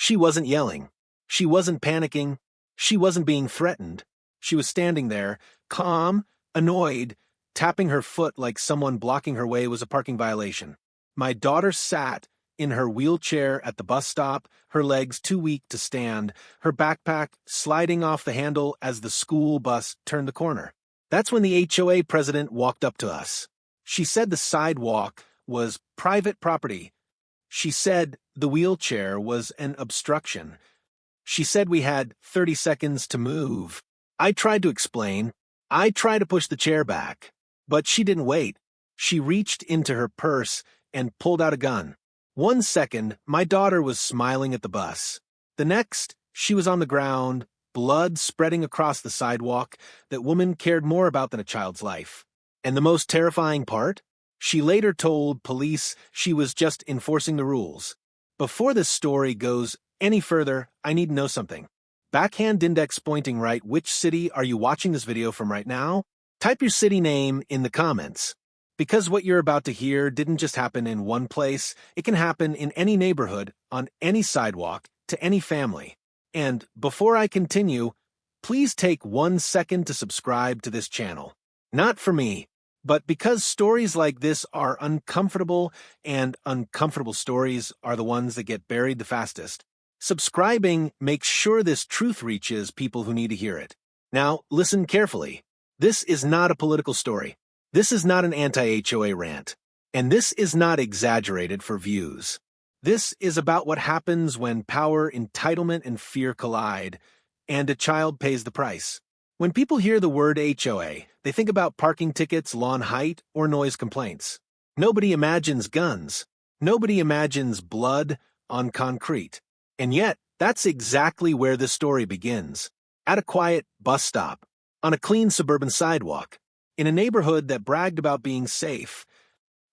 She wasn't yelling. She wasn't panicking. She wasn't being threatened. She was standing there, calm, annoyed, tapping her foot like someone blocking her way was a parking violation. My daughter sat in her wheelchair at the bus stop, her legs too weak to stand, her backpack sliding off the handle as the school bus turned the corner. That's when the HOA president walked up to us. She said the sidewalk was private property. She said the wheelchair was an obstruction. She said we had 30 seconds to move. I tried to explain. I tried to push the chair back. But she didn't wait. She reached into her purse and pulled out a gun. 1 second, my daughter was smiling at the bus. The next, she was on the ground, blood spreading across the sidewalk that woman cared more about than a child's life. And the most terrifying part? She later told police she was just enforcing the rules. Before this story goes any further, I need to know something. Backhand index pointing right, which city are you watching this video from right now? Type your city name in the comments. Because what you're about to hear didn't just happen in one place, it can happen in any neighborhood, on any sidewalk, to any family. And before I continue, please take 1 second to subscribe to this channel. Not for me, but because stories like this are uncomfortable, and uncomfortable stories are the ones that get buried the fastest. Subscribing makes sure this truth reaches people who need to hear it. Now, listen carefully. This is not a political story. This is not an anti-HOA rant. And this is not exaggerated for views. This is about what happens when power, entitlement, and fear collide, and a child pays the price. When people hear the word HOA, they think about parking tickets, lawn height, or noise complaints. Nobody imagines guns. Nobody imagines blood on concrete. And yet, that's exactly where this story begins. At a quiet bus stop, on a clean suburban sidewalk, in a neighborhood that bragged about being safe.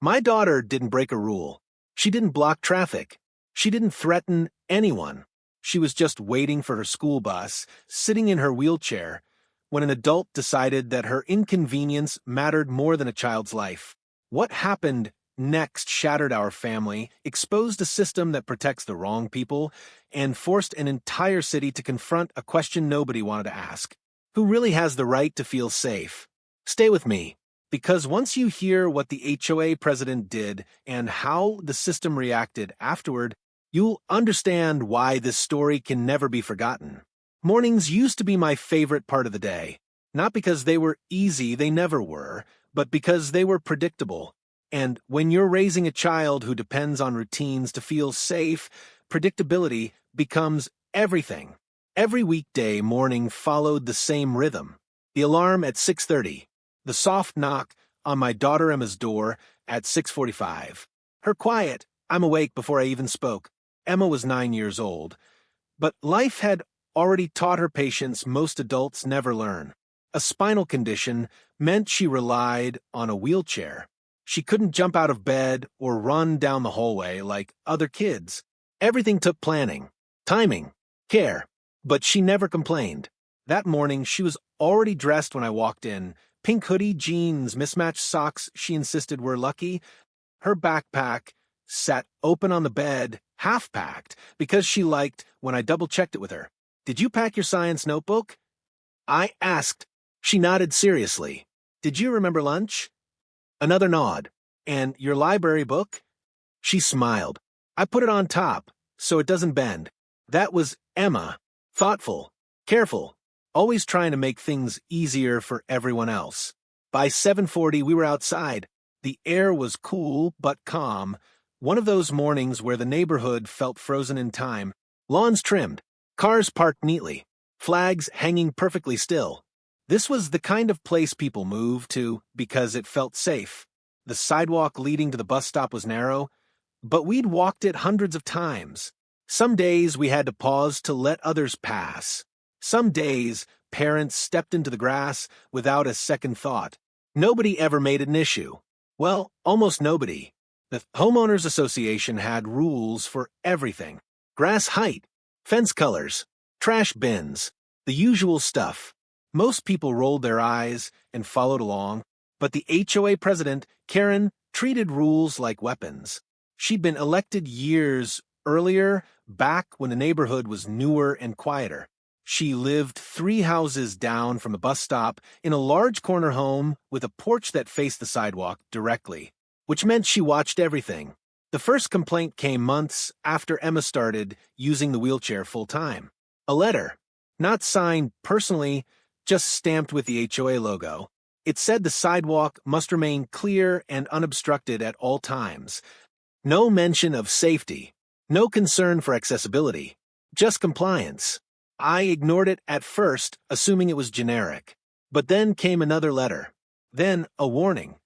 My daughter didn't break a rule. She didn't block traffic. She didn't threaten anyone. She was just waiting for her school bus, sitting in her wheelchair, when an adult decided that her inconvenience mattered more than a child's life. What happened next shattered our family, exposed a system that protects the wrong people, and forced an entire city to confront a question nobody wanted to ask. Who really has the right to feel safe? Stay with me, because once you hear what the HOA president did and how the system reacted afterward, you'll understand why this story can never be forgotten. Mornings used to be my favorite part of the day, not because they were easy, they never were, but because they were predictable. And when you're raising a child who depends on routines to feel safe, predictability becomes everything. Every weekday morning followed the same rhythm. The alarm at 6:30. The soft knock on my daughter Emma's door at 6:45. Her quiet, "I'm awake" before I even spoke. Emma was 9 years old. But life had already taught her patience most adults never learn. A spinal condition meant she relied on a wheelchair. She couldn't jump out of bed or run down the hallway like other kids. Everything took planning, timing, care. But she never complained. That morning, she was already dressed when I walked in. Pink hoodie, jeans, mismatched socks she insisted were lucky. Her backpack sat open on the bed, half-packed, because she liked when I double-checked it with her. "Did you pack your science notebook?" I asked. She nodded seriously. "Did you remember lunch?" Another nod. "And your library book?" She smiled. "I put it on top, so it doesn't bend." That was Emma. Thoughtful, careful, always trying to make things easier for everyone else. By 7:40, we were outside. The air was cool but calm, one of those mornings where the neighborhood felt frozen in time. Lawns trimmed, cars parked neatly, flags hanging perfectly still. This was the kind of place people moved to because it felt safe. The sidewalk leading to the bus stop was narrow, but we'd walked it hundreds of times. Some days we had to pause to let others pass. Some days parents stepped into the grass without a second thought. Nobody ever made it an issue. Well, almost nobody. The homeowners association had rules for everything. Grass height, fence colors, trash bins, the usual stuff. Most people rolled their eyes and followed along, but the HOA president, Karen, treated rules like weapons. She'd been elected years Earlier, back when the neighborhood was newer and quieter. She lived 3 houses down from a bus stop in a large corner home with a porch that faced the sidewalk directly, which meant she watched everything. The first complaint came months after Emma started using the wheelchair full-time. A letter, not signed personally, just stamped with the HOA logo. It said the sidewalk must remain clear and unobstructed at all times. No mention of safety, no concern for accessibility, just compliance. I ignored it at first, assuming it was generic. But then came another letter. Then a warning.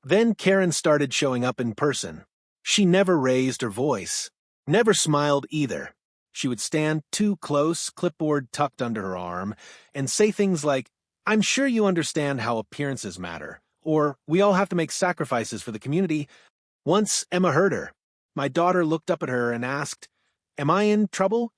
Then Karen started showing up in person. She never raised her voice. Never smiled either. She would stand too close, clipboard tucked under her arm, and say things like, "I'm sure you understand how appearances matter," or "We all have to make sacrifices for the community." Once Emma heard her. My daughter looked up at her and asked, "Am I in trouble?"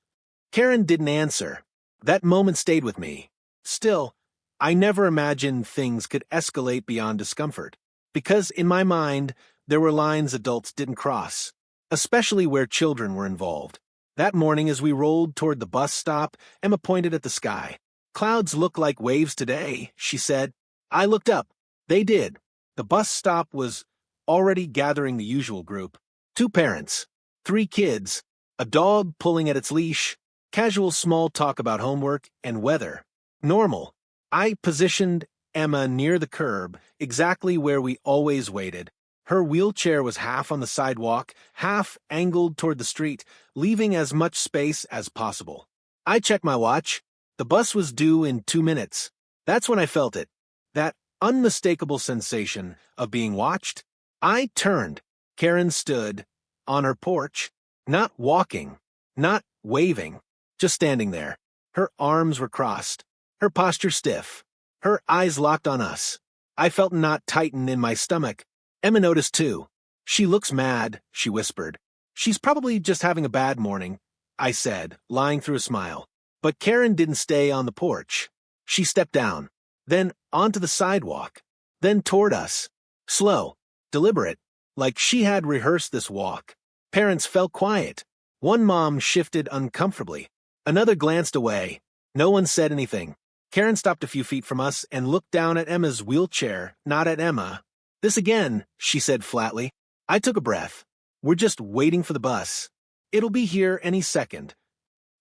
Karen didn't answer. That moment stayed with me. Still, I never imagined things could escalate beyond discomfort, because in my mind, there were lines adults didn't cross, especially where children were involved. That morning, as we rolled toward the bus stop, Emma pointed at the sky. "Clouds look like waves today," she said. I looked up. They did. The bus stop was already gathering the usual group. 2 parents, 3 kids, a dog pulling at its leash, casual small talk about homework and weather. Normal. I positioned Emma near the curb, exactly where we always waited. Her wheelchair was half on the sidewalk, half angled toward the street, leaving as much space as possible. I checked my watch. The bus was due in 2 minutes. That's when I felt it. That unmistakable sensation of being watched. I turned. Karen stood on her porch, not walking, not waving, just standing there. Her arms were crossed, her posture stiff, her eyes locked on us. I felt a knot tighten in my stomach. Emma noticed too. "She looks mad," she whispered. "She's probably just having a bad morning," I said, lying through a smile. But Karen didn't stay on the porch. She stepped down, then onto the sidewalk, then toward us. Slow, deliberate, like she had rehearsed this walk. Parents fell quiet. One mom shifted uncomfortably. Another glanced away. No one said anything. Karen stopped a few feet from us and looked down at Emma's wheelchair, not at Emma. "This again," she said flatly. I took a breath. "We're just waiting for the bus. It'll be here any second."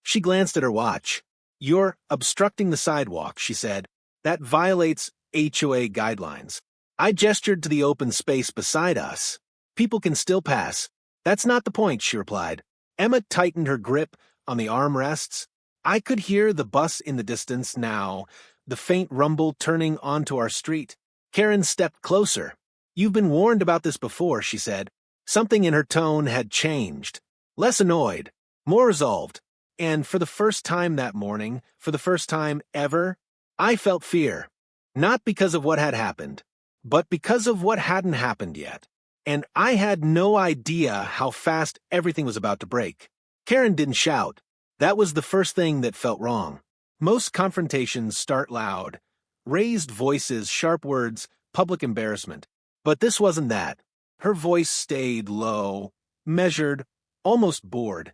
She glanced at her watch. "You're obstructing the sidewalk," she said. "That violates HOA guidelines." I gestured to the open space beside us. "People can still pass." "That's not the point," she replied. Emma tightened her grip on the armrests. I could hear the bus in the distance now, the faint rumble turning onto our street. Karen stepped closer. "You've been warned about this before," she said. Something in her tone had changed. Less annoyed, more resolved. And for the first time that morning, for the first time ever, I felt fear. Not because of what had happened, but because of what hadn't happened yet. And I had no idea how fast everything was about to break. Karen didn't shout. That was the first thing that felt wrong. Most confrontations start loud. Raised voices, sharp words, public embarrassment. But this wasn't that. Her voice stayed low, measured, almost bored,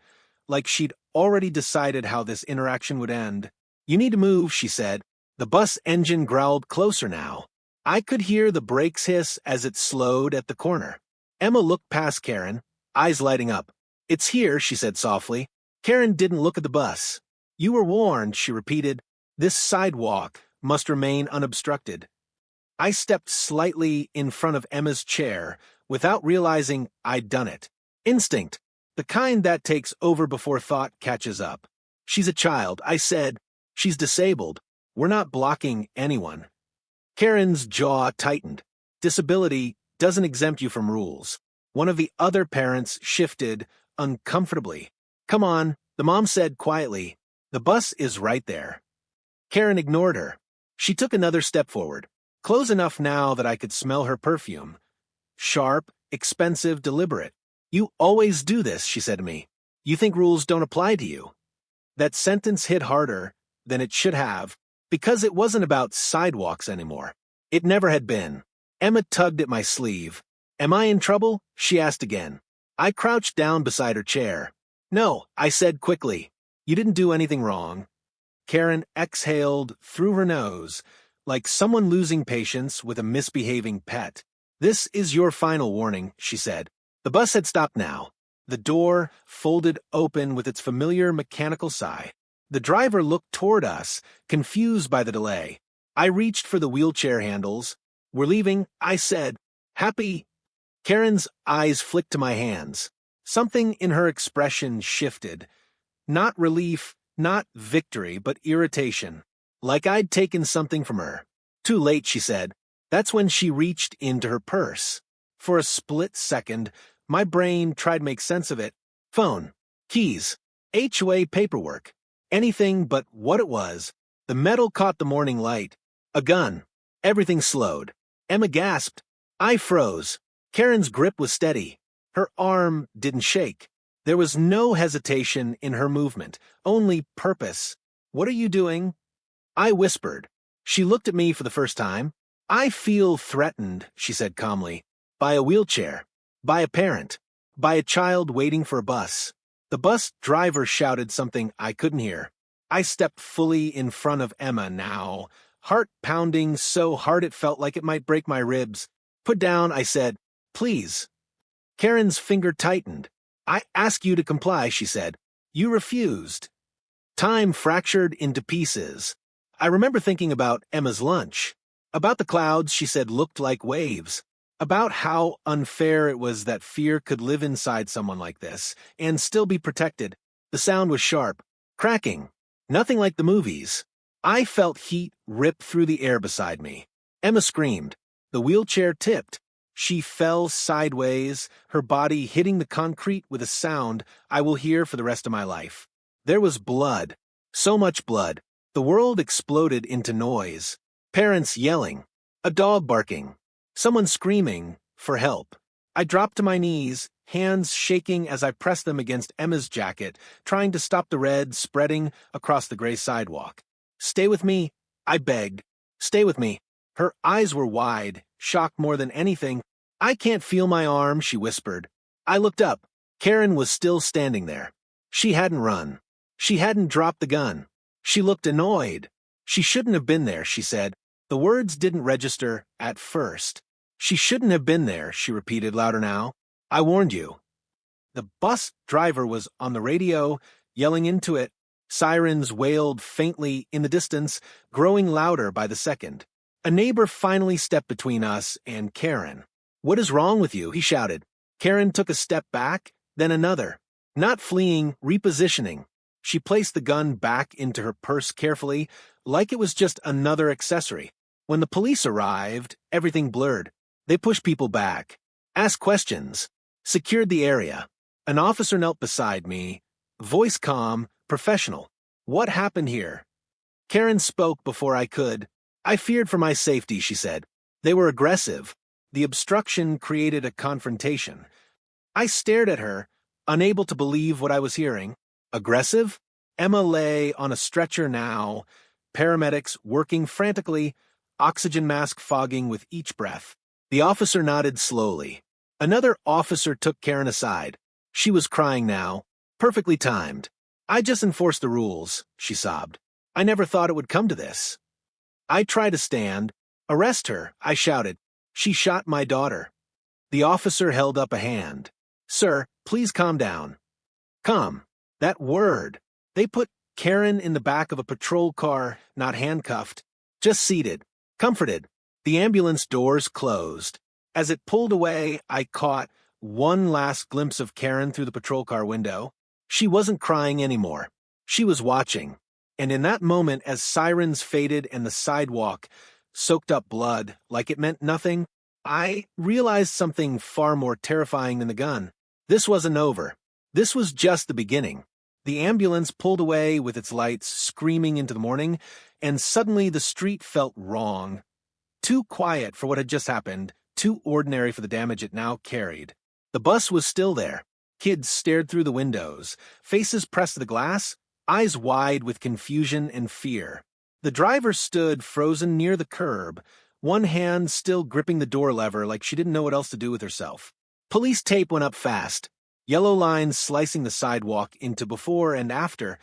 like she'd already decided how this interaction would end. "You need to move," she said. The bus engine growled closer now. I could hear the brakes hiss as it slowed at the corner. Emma looked past Karen, eyes lighting up. "It's here," she said softly. Karen didn't look at the bus. "You were warned," she repeated. "This sidewalk must remain unobstructed." I stepped slightly in front of Emma's chair without realizing I'd done it. Instinct, the kind that takes over before thought catches up. "She's a child," I said. "She's disabled. We're not blocking anyone." Karen's jaw tightened. "Disability doesn't exempt you from rules." One of the other parents shifted uncomfortably. "Come on," the mom said quietly. "The bus is right there." Karen ignored her. She took another step forward, close enough now that I could smell her perfume. Sharp, expensive, deliberate. "You always do this," she said to me. "You think rules don't apply to you." That sentence hit harder than it should have, because it wasn't about sidewalks anymore. It never had been. Emma tugged at my sleeve. "Am I in trouble?" she asked again. I crouched down beside her chair. No, I said quickly. You didn't do anything wrong. Karen exhaled through her nose, like someone losing patience with a misbehaving pet. This is your final warning, she said. The bus had stopped now. The door folded open with its familiar mechanical sigh. The driver looked toward us, confused by the delay. I reached for the wheelchair handles. We're leaving, I said. Happy? Karen's eyes flicked to my hands. Something in her expression shifted. Not relief, not victory, but irritation. Like I'd taken something from her. Too late, she said. That's when she reached into her purse. For a split second, my brain tried to make sense of it. Phone, keys, HOA paperwork. Anything but what it was. The metal caught the morning light. A gun. Everything slowed. Emma gasped. I froze. Karen's grip was steady. Her arm didn't shake. There was no hesitation in her movement, only purpose. What are you doing? I whispered. She looked at me for the first time. I feel threatened, she said calmly. By a wheelchair. By a parent. By a child waiting for a bus. The bus driver shouted something I couldn't hear. I stepped fully in front of Emma now, heart pounding so hard it felt like it might break my ribs. Put down, I said. Please. Karen's finger tightened. I ask you to comply, she said. You refused. Time fractured into pieces. I remember thinking about Emma's lunch. About the clouds she said looked like waves. About how unfair it was that fear could live inside someone like this and still be protected. The sound was sharp, cracking, nothing like the movies. I felt heat rip through the air beside me. Emma screamed. The wheelchair tipped. She fell sideways, her body hitting the concrete with a sound I will hear for the rest of my life. There was blood. So much blood. The world exploded into noise. Parents yelling. A dog barking. Someone screaming for help. I dropped to my knees, hands shaking as I pressed them against Emma's jacket, trying to stop the red spreading across the gray sidewalk. Stay with me, I begged. Stay with me. Her eyes were wide, shocked more than anything. I can't feel my arm, she whispered. I looked up. Karen was still standing there. She hadn't run. She hadn't dropped the gun. She looked annoyed. She shouldn't have been there, she said. The words didn't register at first. She shouldn't have been there, she repeated louder now. I warned you. The bus driver was on the radio, yelling into it. Sirens wailed faintly in the distance, growing louder by the second. A neighbor finally stepped between us and Karen. What is wrong with you? He shouted. Karen took a step back, then another. Not fleeing, repositioning. She placed the gun back into her purse carefully, like it was just another accessory. When the police arrived, everything blurred. They pushed people back, asked questions, secured the area. An officer knelt beside me, voice calm, professional. What happened here? Karen spoke before I could. I feared for my safety, she said. They were aggressive. The obstruction created a confrontation. I stared at her, unable to believe what I was hearing. Aggressive? Emma lay on a stretcher now, paramedics working frantically, oxygen mask fogging with each breath. The officer nodded slowly. Another officer took Karen aside. She was crying now, perfectly timed. I just enforced the rules, she sobbed. I never thought it would come to this. I tried to stand. Arrest her, I shouted. She shot my daughter. The officer held up a hand. Sir, please calm down. Calm. That word. They put Karen in the back of a patrol car, not handcuffed, just seated, comforted. The ambulance doors closed. As it pulled away, I caught one last glimpse of Karen through the patrol car window. She wasn't crying anymore. She was watching. And in that moment, as sirens faded and the sidewalk soaked up blood like it meant nothing, I realized something far more terrifying than the gun. This wasn't over. This was just the beginning. The ambulance pulled away with its lights screaming into the morning, and suddenly the street felt wrong. Too quiet for what had just happened, too ordinary for the damage it now carried. The bus was still there. Kids stared through the windows, faces pressed to the glass, eyes wide with confusion and fear. The driver stood frozen near the curb, one hand still gripping the door lever like she didn't know what else to do with herself. Police tape went up fast. Yellow lines slicing the sidewalk into before and after.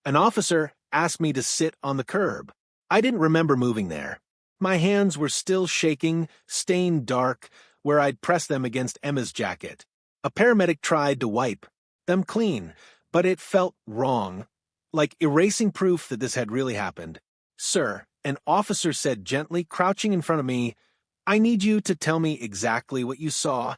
An officer asked me to sit on the curb. I didn't remember moving there. My hands were still shaking, stained dark, where I'd pressed them against Emma's jacket. A paramedic tried to wipe them clean, but it felt wrong, like erasing proof that this had really happened. "Sir," an officer said gently, crouching in front of me, "I need you to tell me exactly what you saw."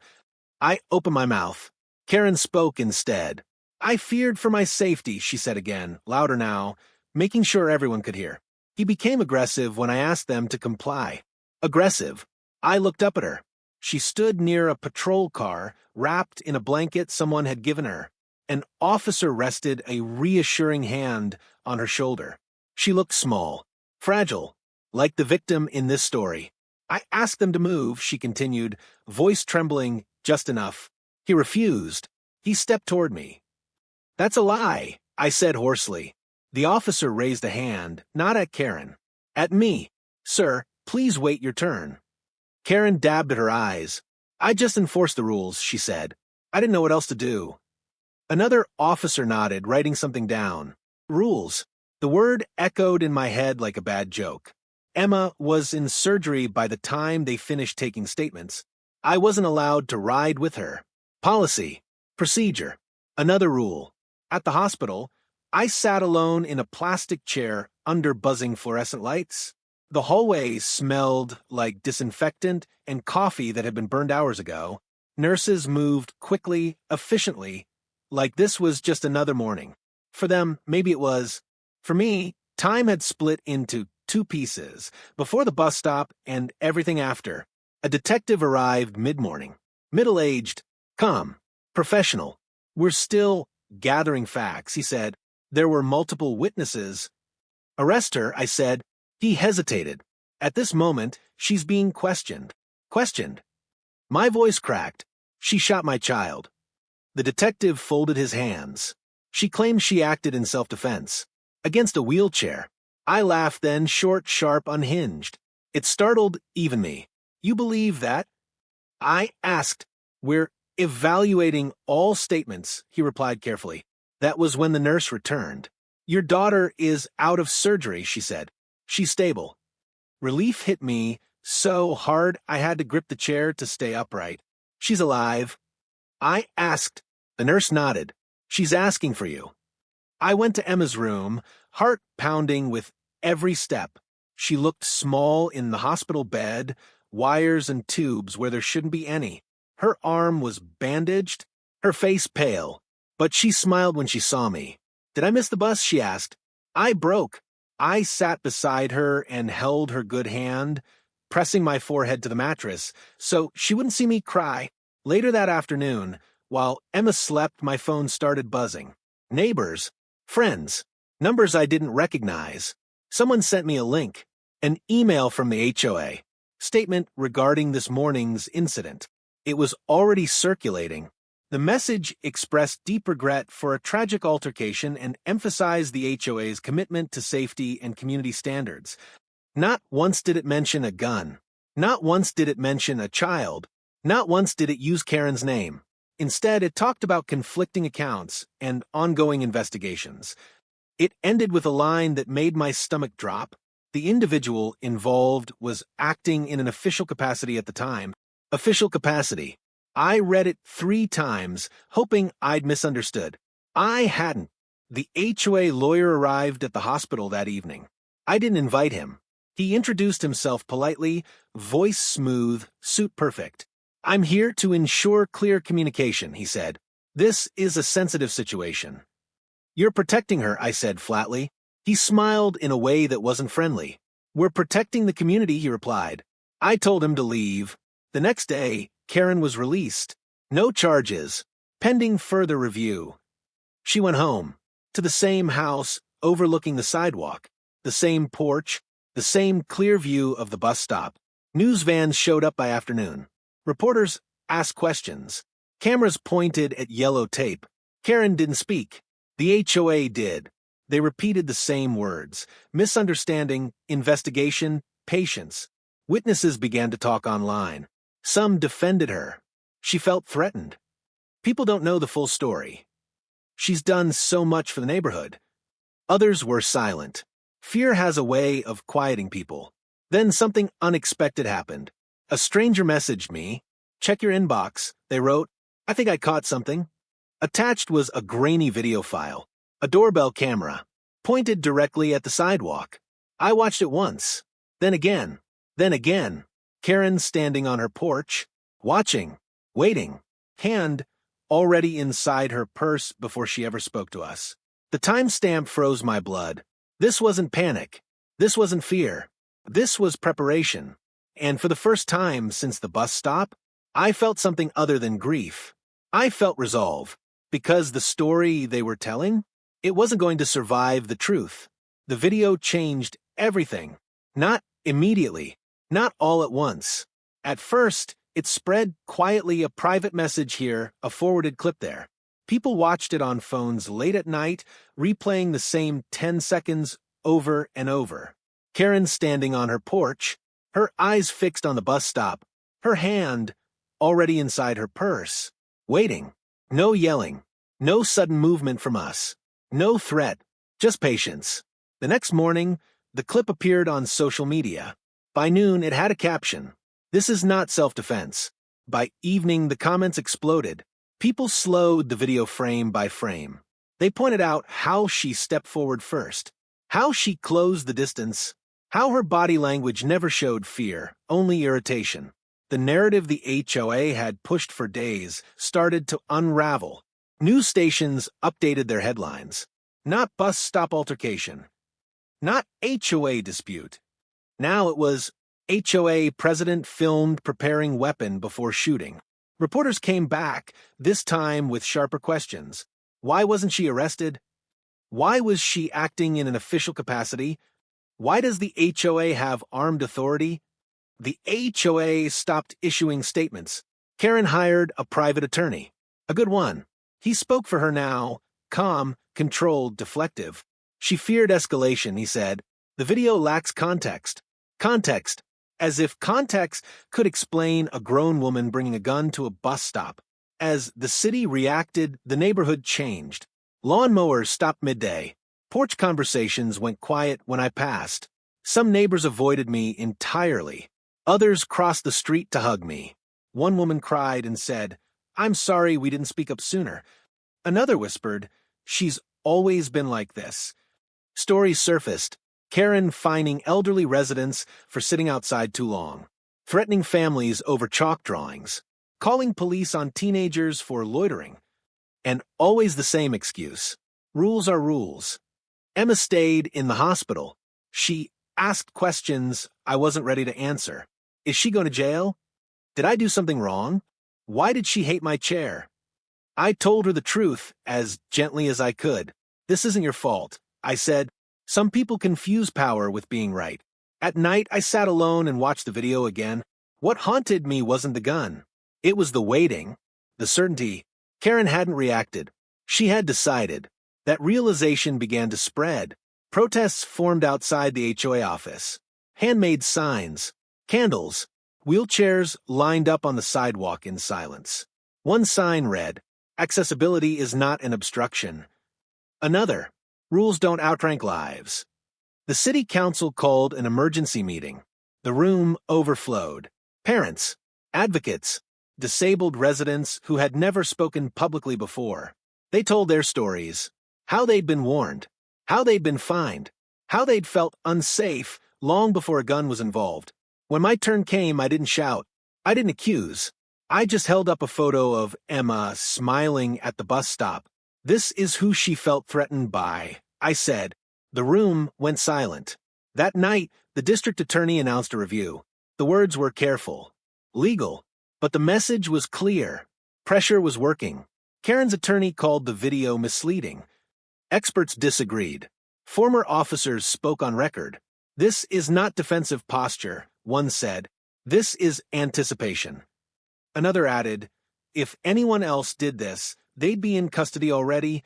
I opened my mouth. Karen spoke instead. "I feared for my safety," she said again, louder now, making sure everyone could hear. He became aggressive when I asked them to comply. Aggressive. I looked up at her. She stood near a patrol car, wrapped in a blanket someone had given her. An officer rested a reassuring hand on her shoulder. She looked small, fragile, like the victim in this story. "I asked them to move," she continued, voice trembling just enough. He refused. He stepped toward me. "That's a lie," I said hoarsely. The officer raised a hand, not at Karen. "At me. Sir, please wait your turn." Karen dabbed at her eyes. "I just enforced the rules," she said. "I didn't know what else to do." Another officer nodded, writing something down. Rules. The word echoed in my head like a bad joke. Emma was in surgery by the time they finished taking statements. I wasn't allowed to ride with her. Policy. Procedure. Another rule. At the hospital, I sat alone in a plastic chair under buzzing fluorescent lights. The hallway smelled like disinfectant and coffee that had been burned hours ago. Nurses moved quickly, efficiently, like this was just another morning. For them, maybe it was. For me, time had split into two pieces, before the bus stop and everything after. A detective arrived mid-morning. Middle-aged, calm, professional. "We're still gathering facts," he said. "There were multiple witnesses." "Arrest her," I said. He hesitated. "At this moment, she's being questioned." Questioned. My voice cracked. "She shot my child." The detective folded his hands. "She claims she acted in self-defense. Against a wheelchair." I laughed then, short, sharp, unhinged. It startled even me. "You believe that?" I asked. "We're evaluating all statements," he replied carefully. That was when the nurse returned. "Your daughter is out of surgery," she said. "She's stable." Relief hit me so hard I had to grip the chair to stay upright. "She's alive." I asked. The nurse nodded. "She's asking for you." I went to Emma's room, heart pounding with every step. She looked small in the hospital bed, wires and tubes where there shouldn't be any. Her arm was bandaged, her face pale, but she smiled when she saw me. "Did I miss the bus?" she asked. I broke. I sat beside her and held her good hand, pressing my forehead to the mattress, so she wouldn't see me cry. Later that afternoon, while Emma slept, my phone started buzzing. Neighbors, friends, numbers I didn't recognize. Someone sent me a link, an email from the HOA, statement regarding this morning's incident. It was already circulating. The message expressed deep regret for a tragic altercation and emphasized the HOA's commitment to safety and community standards. Not once did it mention a gun. Not once did it mention a child. Not once did it use Karen's name. Instead, it talked about conflicting accounts and ongoing investigations. It ended with a line that made my stomach drop. The individual involved was acting in an official capacity at the time. Official capacity. I read it 3 times, hoping I'd misunderstood. I hadn't. The HOA lawyer arrived at the hospital that evening. I didn't invite him. He introduced himself politely, voice smooth, suit perfect. "I'm here to ensure clear communication," he said. "This is a sensitive situation." "You're protecting her," I said flatly. He smiled in a way that wasn't friendly. "We're protecting the community," he replied. I told him to leave. The next day, Karen was released. No charges, pending further review. She went home, to the same house overlooking the sidewalk, the same porch, the same clear view of the bus stop. News vans showed up by afternoon. Reporters asked questions. Cameras pointed at yellow tape. Karen didn't speak. The HOA did. They repeated the same words: misunderstanding, investigation, patience. Witnesses began to talk online. Some defended her. She felt threatened. People don't know the full story. She's done so much for the neighborhood. Others were silent. Fear has a way of quieting people. Then something unexpected happened. A stranger messaged me. "Check your inbox," they wrote. I think I caught something. Attached was a grainy video file, a doorbell camera, pointed directly at the sidewalk. I watched it once, then again. Karen standing on her porch, watching, waiting, hand already inside her purse before she ever spoke to us. The timestamp froze my blood. This wasn't panic. This wasn't fear. This was preparation. And for the first time since the bus stop, I felt something other than grief. I felt resolve, because the story they were telling, it wasn't going to survive the truth. The video changed everything. Not immediately, not all at once. At first, it spread quietly, a private message here, a forwarded clip there. People watched it on phones late at night, replaying the same 10 seconds over and over. Karen standing on her porch, her eyes fixed on the bus stop, her hand already inside her purse, waiting. No yelling, no sudden movement from us, no threat, just patience. The next morning, the clip appeared on social media. By noon, it had a caption, "This is not self-defense." By evening, the comments exploded. People slowed the video frame by frame. They pointed out how she stepped forward first, how she closed the distance, how her body language never showed fear, only irritation. The narrative the HOA had pushed for days started to unravel. News stations updated their headlines. Not bus stop altercation. Not HOA dispute. Now it was HOA president filmed preparing weapon before shooting. Reporters came back, this time with sharper questions. Why wasn't she arrested? Why was she acting in an official capacity? Why does the HOA have armed authority? The HOA stopped issuing statements. Karen hired a private attorney. A good one. He spoke for her now, calm, controlled, deflective. She feared escalation, he said. The video lacks context. Context. As if context could explain a grown woman bringing a gun to a bus stop. As the city reacted, the neighborhood changed. Lawnmowers stopped midday. Porch conversations went quiet when I passed. Some neighbors avoided me entirely. Others crossed the street to hug me. One woman cried and said, "I'm sorry we didn't speak up sooner." Another whispered, "She's always been like this." Stories surfaced. Karen fining elderly residents for sitting outside too long, threatening families over chalk drawings, calling police on teenagers for loitering. And always the same excuse. Rules are rules. Emma stayed in the hospital. She asked questions I wasn't ready to answer. Is she going to jail? Did I do something wrong? Why did she hate my chair? I told her the truth as gently as I could. This isn't your fault, I said. Some people confuse power with being right. At night, I sat alone and watched the video again. What haunted me wasn't the gun. It was the waiting, the certainty. Karen hadn't reacted. She had decided. That realization began to spread. Protests formed outside the HOA office. Handmade signs, candles, wheelchairs lined up on the sidewalk in silence. One sign read, "Accessibility is not an obstruction." Another, "Rules don't outrank lives." The city council called an emergency meeting. The room overflowed. Parents, advocates, disabled residents who had never spoken publicly before. They told their stories, how they'd been warned, how they'd been fined, how they'd felt unsafe long before a gun was involved. When my turn came, I didn't shout. I didn't accuse. I just held up a photo of Emma smiling at the bus stop. This is who she felt threatened by, I said. The room went silent. That night, the district attorney announced a review. The words were careful, legal, but the message was clear. Pressure was working. Karen's attorney called the video misleading. Experts disagreed. Former officers spoke on record. This is not defensive posture, one said. This is anticipation. Another added, if anyone else did this, they'd be in custody already.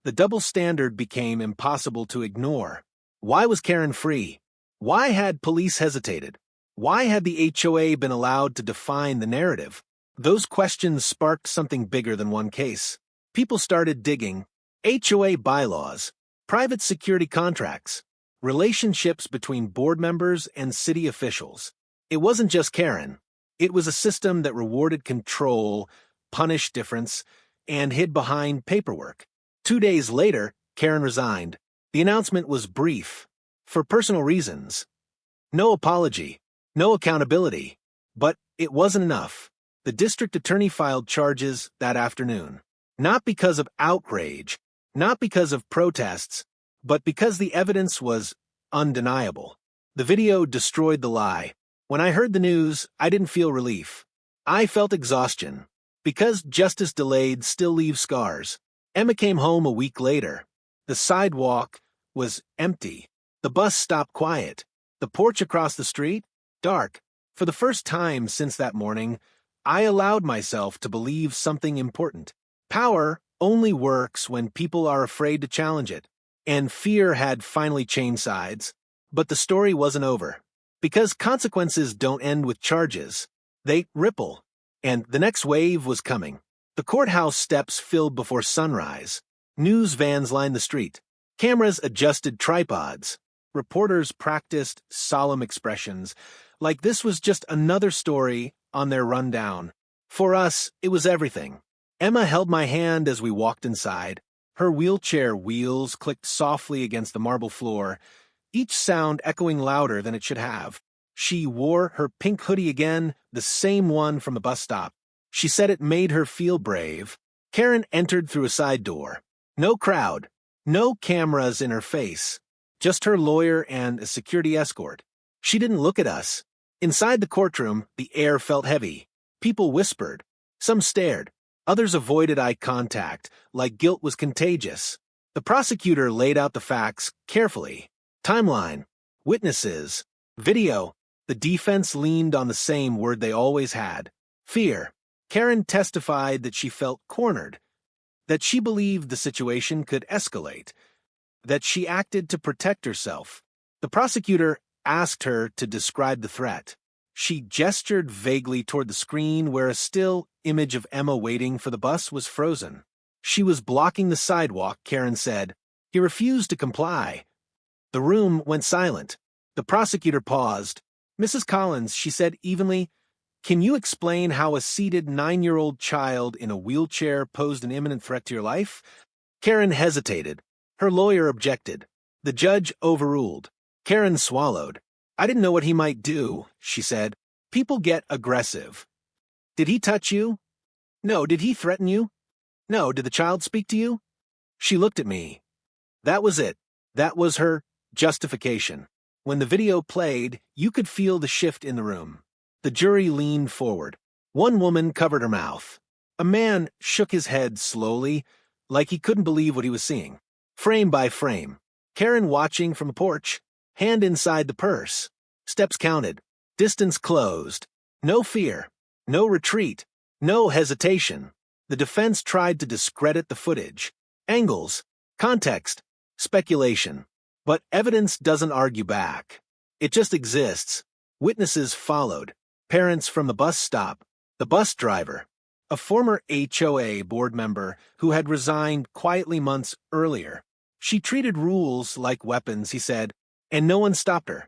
The double standard became impossible to ignore. Why was Karen free? Why had police hesitated? Why had the HOA been allowed to define the narrative? Those questions sparked something bigger than one case. People started digging. HOA bylaws, private security contracts, relationships between board members and city officials. It wasn't just Karen. It was a system that rewarded control, punished difference, and hid behind paperwork. 2 days later, Karen resigned. The announcement was brief. For personal reasons. No apology. No accountability. But it wasn't enough. The district attorney filed charges that afternoon. Not because of outrage, not because of protests, but because the evidence was undeniable. The video destroyed the lie. When I heard the news, I didn't feel relief. I felt exhaustion. Because justice delayed still leaves scars. Emma came home a week later. The sidewalk was empty. The bus stopped quiet. The porch across the street, dark. For the first time since that morning, I allowed myself to believe something important. Power only works when people are afraid to challenge it. And fear had finally changed sides. But the story wasn't over. Because consequences don't end with charges. They ripple. And the next wave was coming. The courthouse steps filled before sunrise. News vans lined the street. Cameras adjusted tripods. Reporters practiced solemn expressions, like this was just another story on their rundown. For us, it was everything. Emma held my hand as we walked inside. Her wheelchair wheels clicked softly against the marble floor, each sound echoing louder than it should have. She wore her pink hoodie again, the same one from the bus stop. She said it made her feel brave. Karen entered through a side door. No crowd, no cameras in her face, just her lawyer and a security escort. She didn't look at us. Inside the courtroom, the air felt heavy. People whispered. Some stared. Others avoided eye contact, like guilt was contagious. The prosecutor laid out the facts carefully. Timeline, witnesses, video. The defense leaned on the same word they always had. Fear. Karen testified that she felt cornered, that she believed the situation could escalate, that she acted to protect herself. The prosecutor asked her to describe the threat. She gestured vaguely toward the screen where a still image of Emma waiting for the bus was frozen. She was blocking the sidewalk, Karen said. He refused to comply. The room went silent. The prosecutor paused. Mrs. Collins, she said evenly, can you explain how a seated 9-year-old child in a wheelchair posed an imminent threat to your life? Karen hesitated. Her lawyer objected. The judge overruled. Karen swallowed. I didn't know what he might do, she said. People get aggressive. Did he touch you? No. Did he threaten you? No. Did the child speak to you? She looked at me. That was it. That was her justification. When the video played, you could feel the shift in the room. The jury leaned forward. One woman covered her mouth. A man shook his head slowly, like he couldn't believe what he was seeing. Frame by frame. Karen watching from the porch, hand inside the purse. Steps counted. Distance closed. No fear. No retreat. No hesitation. The defense tried to discredit the footage. Angles. Context. Speculation. But evidence doesn't argue back. It just exists. Witnesses followed. Parents from the bus stop. The bus driver. A former HOA board member who had resigned quietly months earlier. She treated rules like weapons, he said, and no one stopped her.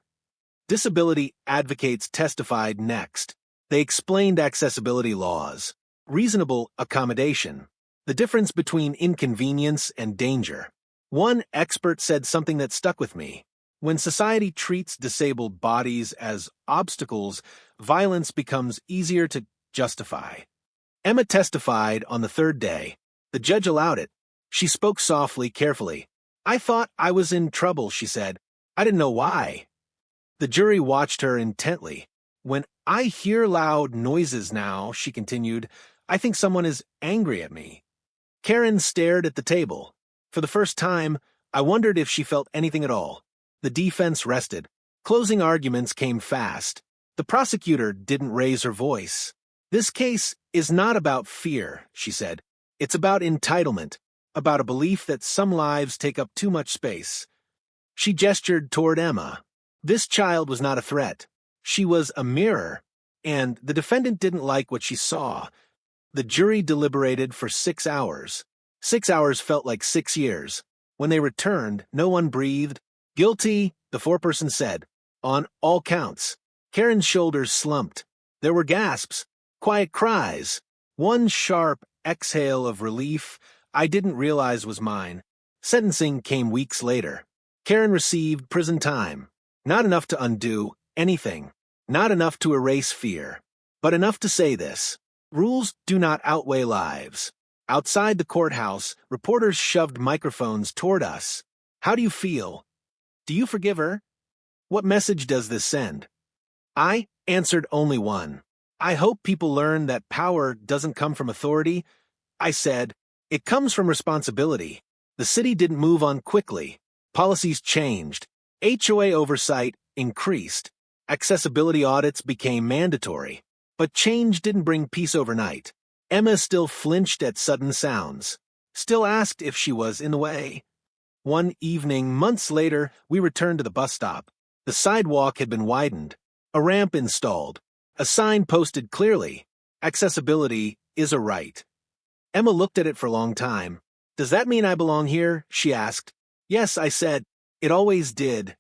Disability advocates testified next. They explained accessibility laws. Reasonable accommodation. The difference between inconvenience and danger. One expert said something that stuck with me. When society treats disabled bodies as obstacles, violence becomes easier to justify. Emma testified on the third day. The judge allowed it. She spoke softly, carefully. I thought I was in trouble, she said. I didn't know why. The jury watched her intently. When I hear loud noises now, she continued, I think someone is angry at me. Karen stared at the table. For the first time, I wondered if she felt anything at all. The defense rested. Closing arguments came fast. The prosecutor didn't raise her voice. This case is not about fear, she said. It's about entitlement, about a belief that some lives take up too much space. She gestured toward Emma. This child was not a threat. She was a mirror. and the defendant didn't like what she saw. The jury deliberated for 6 hours. 6 hours felt like 6 years. When they returned, no one breathed. Guilty, the foreperson said, on all counts. Karen's shoulders slumped. There were gasps, quiet cries, one sharp exhale of relief I didn't realize was mine. Sentencing came weeks later. Karen received prison time. Not enough to undo anything. Not enough to erase fear. But enough to say this. Rules do not outweigh lives. Outside the courthouse, reporters shoved microphones toward us. How do you feel? Do you forgive her? What message does this send? I answered only one. I hope people learn that power doesn't come from authority. I said, it comes from responsibility. The city didn't move on quickly. Policies changed. HOA oversight increased. Accessibility audits became mandatory. But change didn't bring peace overnight. Emma still flinched at sudden sounds. Still asked if she was in the way. One evening, months later, we returned to the bus stop. The sidewalk had been widened. A ramp installed. A sign posted clearly. Accessibility is a right. Emma looked at it for a long time. Does that mean I belong here? She asked. Yes, I said. It always did.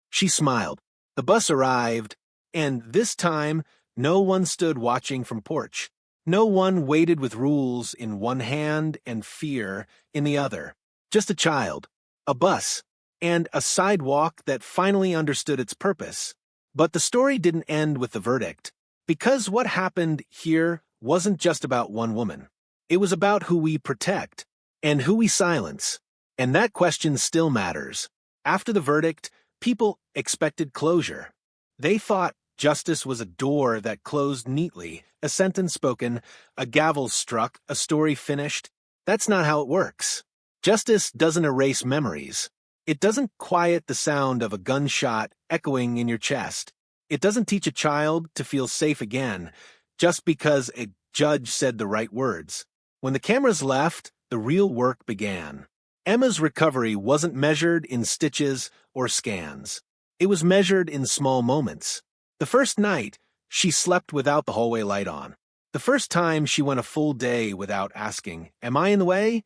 She smiled. The bus arrived, and this time, no one stood watching from porch. No one waited with rules in one hand and fear in the other. Just a child, a bus, and a sidewalk that finally understood its purpose. But the story didn't end with the verdict, because what happened here wasn't just about one woman. It was about who we protect and who we silence. And that question still matters. After the verdict, people expected closure. They thought justice was a door that closed neatly, a sentence spoken, a gavel struck, a story finished. That's not how it works. Justice doesn't erase memories. It doesn't quiet the sound of a gunshot echoing in your chest. It doesn't teach a child to feel safe again just because a judge said the right words. When the cameras left, the real work began. Emma's recovery wasn't measured in stitches or scans. It was measured in small moments. The first night, she slept without the hallway light on. The first time she went a full day without asking, "Am I in the way?"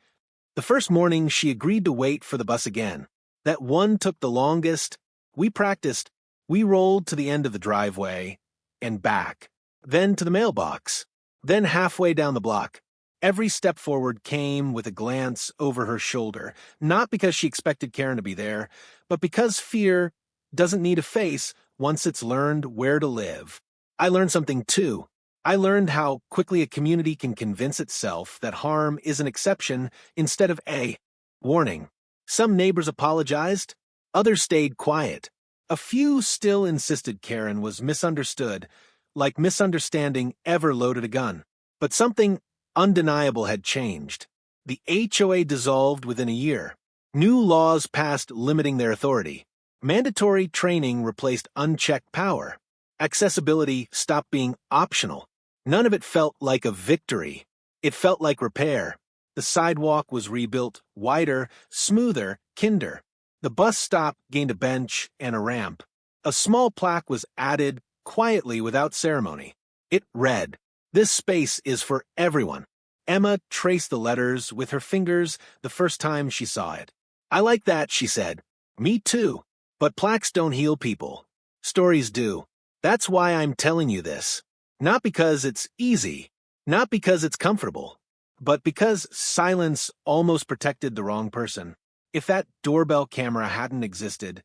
The first morning she agreed to wait for the bus again. That one took the longest. We practiced. We rolled to the end of the driveway and back, then to the mailbox, then halfway down the block. Every step forward came with a glance over her shoulder, not because she expected Karen to be there, but because fear doesn't need a face once it's learned where to live. I learned something too. I learned how quickly a community can convince itself that harm is an exception instead of a warning. Some neighbors apologized. Others stayed quiet. A few still insisted Karen was misunderstood, like misunderstanding ever loaded a gun. But something undeniable had changed. The HOA dissolved within a year. New laws passed limiting their authority. Mandatory training replaced unchecked power. Accessibility stopped being optional. None of it felt like a victory. It felt like repair. The sidewalk was rebuilt, wider, smoother, kinder. The bus stop gained a bench and a ramp. A small plaque was added quietly without ceremony. It read, "This space is for everyone." Emma traced the letters with her fingers the first time she saw it. "I like that," she said. "Me too. But plaques don't heal people. Stories do. That's why I'm telling you this. Not because it's easy, not because it's comfortable, but because silence almost protected the wrong person. If that doorbell camera hadn't existed,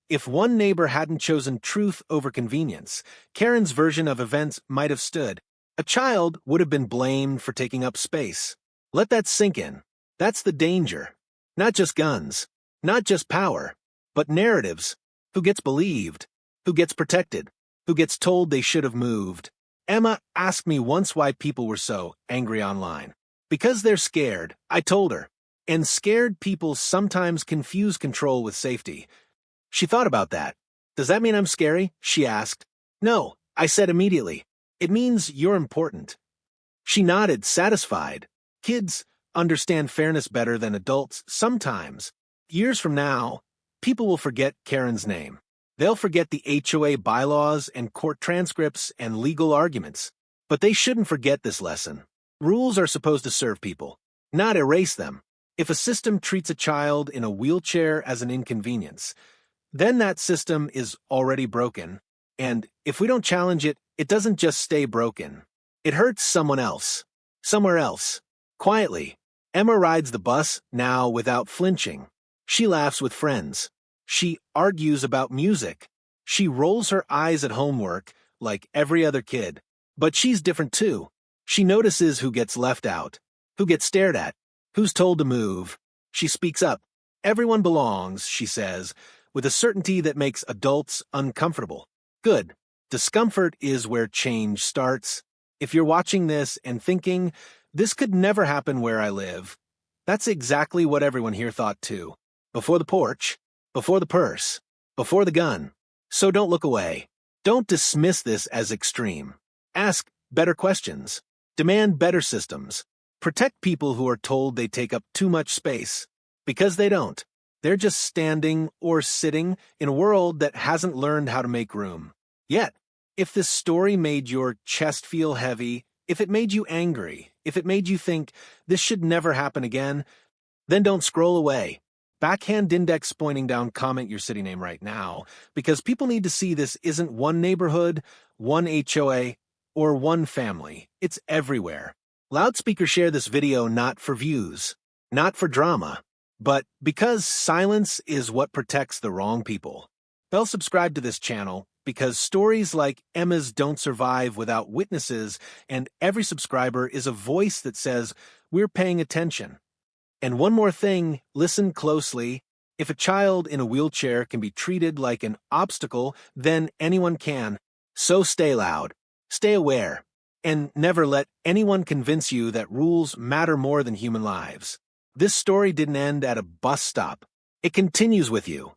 if one neighbor hadn't chosen truth over convenience, Karen's version of events might have stood. A child would have been blamed for taking up space. Let that sink in. That's the danger. Not just guns, not just power, but narratives. Who gets believed? Who gets protected? Who gets told they should have moved? Emma asked me once why people were so angry online. Because they're scared, I told her. And scared people sometimes confuse control with safety. She thought about that. "Does that mean I'm scary?" she asked. "No," I said immediately. "It means you're important." She nodded, satisfied. Kids understand fairness better than adults sometimes. Years from now, people will forget Karen's name. They'll forget the HOA bylaws and court transcripts and legal arguments. But they shouldn't forget this lesson. Rules are supposed to serve people, not erase them. If a system treats a child in a wheelchair as an inconvenience, then that system is already broken. And if we don't challenge it, it doesn't just stay broken. It hurts someone else, somewhere else. Quietly, Emma rides the bus now without flinching. She laughs with friends. She argues about music. She rolls her eyes at homework like every other kid. But she's different too. She notices who gets left out, who gets stared at, who's told to move. She speaks up. Everyone belongs, she says, with a certainty that makes adults uncomfortable. Good. Discomfort is where change starts. If you're watching this and thinking, this could never happen where I live, that's exactly what everyone here thought too. Before the porch, before the purse, before the gun. So don't look away. Don't dismiss this as extreme. Ask better questions. Demand better systems. Protect people who are told they take up too much space. Because they don't. They're just standing or sitting in a world that hasn't learned how to make room. Yet, if this story made your chest feel heavy, if it made you angry, if it made you think this should never happen again, then don't scroll away. Backhand index pointing down comment your city name right now, because people need to see this isn't one neighborhood, one HOA, or one family. It's everywhere. Loudspeaker share this video not for views, not for drama, but because silence is what protects the wrong people. They'll subscribe to this channel because stories like Emma's don't survive without witnesses, and every subscriber is a voice that says, we're paying attention. And one more thing, listen closely. If a child in a wheelchair can be treated like an obstacle, then anyone can. So stay loud, stay aware, and never let anyone convince you that rules matter more than human lives. This story didn't end at a bus stop. It continues with you.